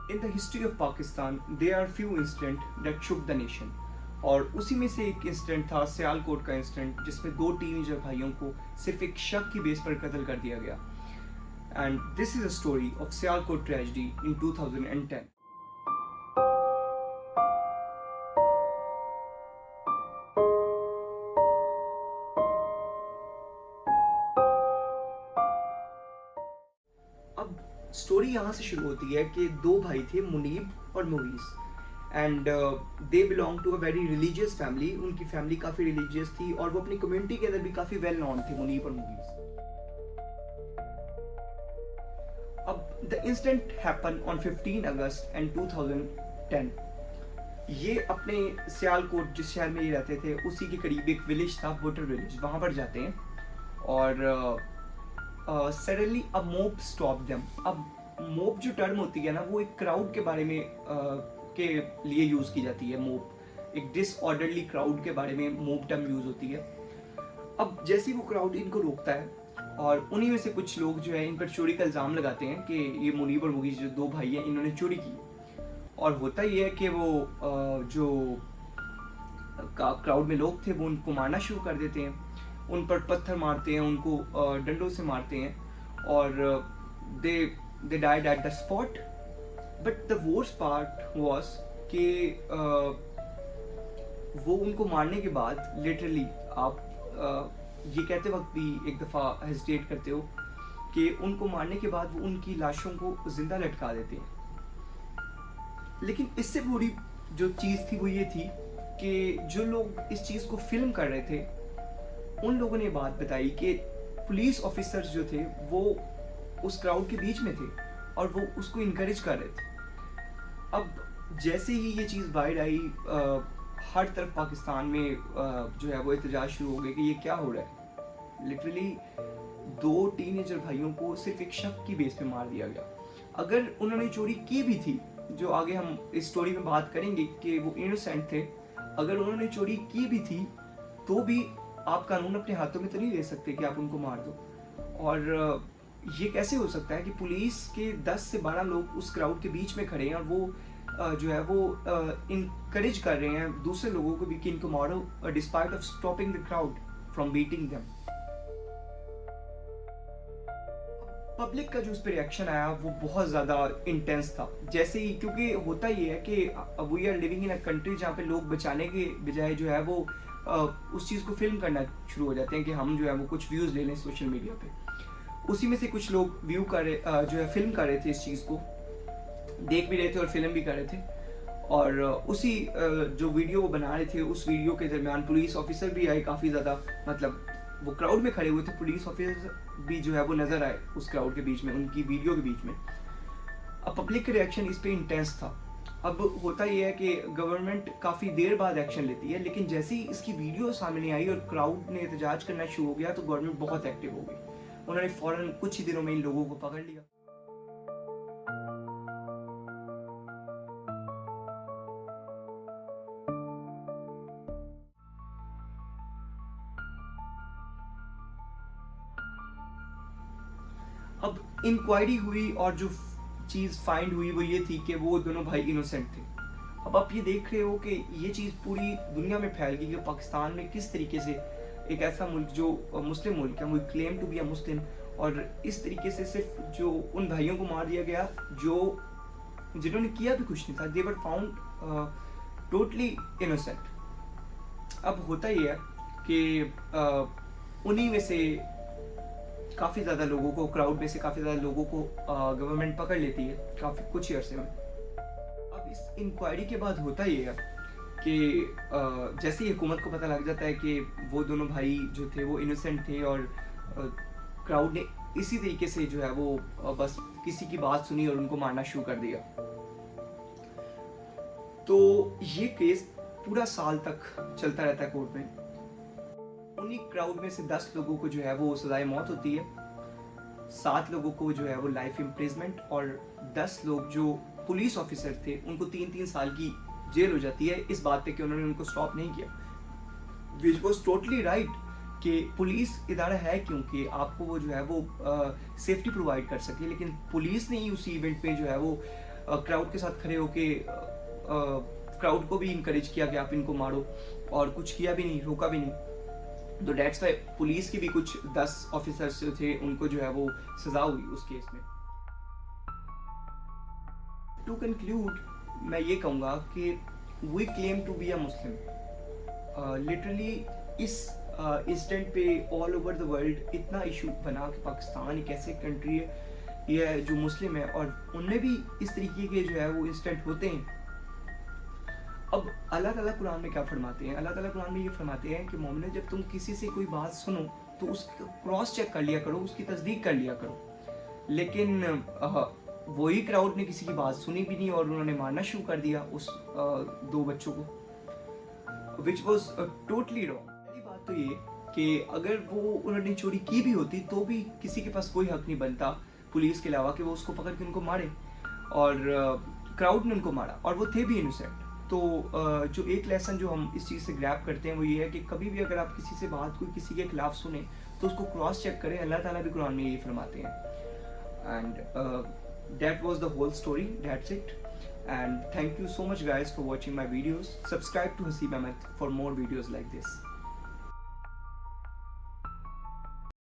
In the history of Pakistan, there are few incidents that shook the nation. और उसी में से एक इंसिडेंट था सियालकोट का इंसिडेंट, जिसमें दो टीनेजर भाइयों को सिर्फ एक शक की बेस पर कत्ल कर दिया गया. And this is a story of Sialkot tragedy in 2010. अब स्टोरी यहाँ से शुरू होती है कि दो भाई थे, मुनीब और Mugees, and they belong to a very religious family. उनकी फैमिली काफ़ी रिलीजियस थी और वो अपनी कम्युनिटी के अंदर भी काफ़ी वेल नोन थे, मुनीब और मुगीस. अब the incident happen on 15 August and 2010. ये अपने सियालकोट, जिस शहर में ये रहते थे, उसी के करीब एक विलेज था, बुटर विलेज. वहाँ पर जाते हैं और सडनली अ मोब स्टॉप देम. अब मोब जो टर्म होती है ना, वो एक क्राउड के बारे में के लिए यूज़ की जाती है. मोब एक डिसऑर्डरली क्राउड के बारे में मोब टर्म यूज़ होती है. अब जैसे ही वो क्राउड इनको रोकता है और उन्हीं में से कुछ लोग जो है इन पर चोरी का इल्ज़ाम लगाते हैं कि ये मुनीब और मुगीस जो दो भाई हैं, इन्होंने चोरी की. और होता ये है कि वो जो क्राउड में लोग थे वो उनको मारना शुरू कर देते हैं, उन पर पत्थर मारते हैं, उनको डंडों से मारते हैं और they died at the spot. But the worst part was कि वो उनको मारने के बाद लिटरली आप ये कहते वक्त भी एक दफ़ा हेजिटेट करते हो कि उनको मारने के बाद वो उनकी लाशों को जिंदा लटका देते हैं. लेकिन इससे बुरी जो चीज़ थी वो ये थी कि जो लोग इस चीज़ को फिल्म कर रहे थे, उन लोगों ने बात बताई कि पुलिस ऑफिसर्स जो थे वो उस क्राउड के बीच में थे और वो उसको इनकरेज कर रहे थे. अब जैसे ही ये चीज़ बाहर आई, हर तरफ पाकिस्तान में जो है वो एहतजाज शुरू हो गए कि ये क्या हो रहा है. लिटरली दो टीनेजर भाइयों को सिर्फ एक शक की बेस पे मार दिया गया. अगर उन्होंने चोरी की भी थी, जो आगे हम इस स्टोरी में बात करेंगे कि वो इनोसेंट थे, अगर उन्होंने चोरी की भी थी तो भी आप कानून अपने हाथों में तो नहीं ले सकते कि आप उनको मार दो. और ये कैसे हो सकता है कि पुलिस के 10 से 12 लोग उस क्राउड के बीच में खड़े हैं और वो जो है वो इनकरेज कर रहे हैं दूसरे लोगों को भी कि इनको मारो, despite of stopping the crowd from beating them. Public का जो उस पर रिएक्शन आया वो बहुत ज़्यादा इंटेंस था. जैसे ही, क्योंकि होता ये है कि we are living in a country जहाँ पे लोग बचाने के बजाय जो है वो उस चीज़ को फिल्म करना शुरू हो जाते हैं कि हम जो है वो कुछ व्यूज़ ले लें सोशल मीडिया पे. उसी में से कुछ लोग जो है फिल्म कर रहे थे, इस चीज़ को देख भी रहे थे और फिल्म भी कर रहे थे. और उसी जो वीडियो वो बना रहे थे, उस वीडियो के दरमियान पुलिस ऑफिसर भी आए काफ़ी ज़्यादा. मतलब वो क्राउड में खड़े हुए थे, पुलिस ऑफिसर भी जो है वो नज़र आए उस क्राउड के बीच में, उनकी वीडियो के बीच में. अब पब्लिक का रिएक्शन इस पर इंटेंस था. अब होता यह है कि गवर्नमेंट काफ़ी देर बाद एक्शन लेती है, लेकिन जैसे ही इसकी वीडियो सामने आई और क्राउड ने एहतजाज करना शुरू हो गया तो गवर्नमेंट बहुत एक्टिव हो गई. उन्होंने फ़ौरन कुछ ही दिनों में इन लोगों को पकड़ लिया. अब इंक्वायरी हुई और जो चीज़ फाइंड हुई वो ये थी कि वो दोनों भाई इनोसेंट थे. अब आप ये देख रहे हो कि ये चीज़ पूरी दुनिया में फैल गई कि पाकिस्तान में किस तरीके से एक ऐसा मुल्क जो मुस्लिम मुल्क है, वो क्लेम टू बी अ मुस्लिम, और इस तरीके से सिर्फ जो उन भाइयों को मार दिया गया जो जिन्होंने किया भी कुछ नहीं था. दे वर फाउंड टोटली इनोसेंट. अब होता ये है कि उन्हीं में से काफ़ी ज़्यादा लोगों को, क्राउड में से काफ़ी ज़्यादा लोगों को गवर्नमेंट पकड़ लेती है काफ़ी कुछ ही अरसे में. अब इस इंक्वायरी के बाद होता ये है कि जैसे ही हुकूमत को पता लग जाता है कि वो दोनों भाई जो थे वो इनोसेंट थे और क्राउड ने इसी तरीके से जो है वो बस किसी की बात सुनी और उनको मारना शुरू कर दिया. तो ये केस पूरा साल तक चलता रहता है कोर्ट में. उन्हीं क्राउड में से 10 लोगों को जो है वो सजाए मौत होती है, 7 लोगों को जो है वो लाइफ इम्प्रिजमेंट, और 10 लोग जो पुलिस ऑफिसर थे उनको 3-3 साल की जेल हो जाती है इस बात पे कि उन्होंने उनको स्टॉप नहीं किया. विच वॉज टोटली राइट कि पुलिस इदारा है क्योंकि आपको वो जो है वो सेफ्टी प्रोवाइड कर सके, लेकिन पुलिस ने ही उसी इवेंट पे जो है वो क्राउड के साथ खड़े होके क्राउड को भी इनकरेज किया कि आप इनको मारो, और कुछ किया भी नहीं, रोका भी नहीं। तो डेट्स वाई पुलिस की भी कुछ 10 ऑफिसर्स जो थे उनको जो है वो सज़ा हुई उस केस में। टू कंक्लूड मैं ये कहूँगा कि we claim to be a Muslim. Literally इस इंसिडेंट पे ऑल ओवर द वर्ल्ड इतना इशू बना कि पाकिस्तान एक ऐसे कंट्री है ये जो मुस्लिम है और उनमें भी इस तरीके के जो है वो इंसिडेंट होते हैं। अब अल्लाह ताला कुरान में क्या फरमाते हैं? अल्लाह ताला कुरान में ये फरमाते हैं कि मोमिनो, जब तुम किसी से कोई बात सुनो तो उसको क्रॉस चेक कर लिया करो, उसकी तस्दीक कर लिया करो। लेकिन वही क्राउड ने किसी की बात सुनी भी नहीं और उन्होंने मारना शुरू कर दिया उस 2 बच्चों को, विच वॉज टोटली रॉन्ग। पहली बात तो ये कि अगर वो उन्होंने चोरी की भी होती तो भी किसी के पास कोई हक नहीं बनता पुलिस के अलावा कि वो उसको पकड़ के उनको मारे, और क्राउड ने उनको मारा और वो थे भी इनोसेंट। तो जो एक लेसन जो हम इस चीज़ से ग्रैब करते हैं वो ये है कि कभी भी अगर आप किसी से बात कोई किसी के खिलाफ सुने तो उसको क्रॉस चेक करें। अल्लाह ताला भी कुरान में यही फरमाते हैं। And that was the whole story, that's it, and thank you so much guys for watching my videos. Subscribe to Haseeb Ahmed for more videos like this.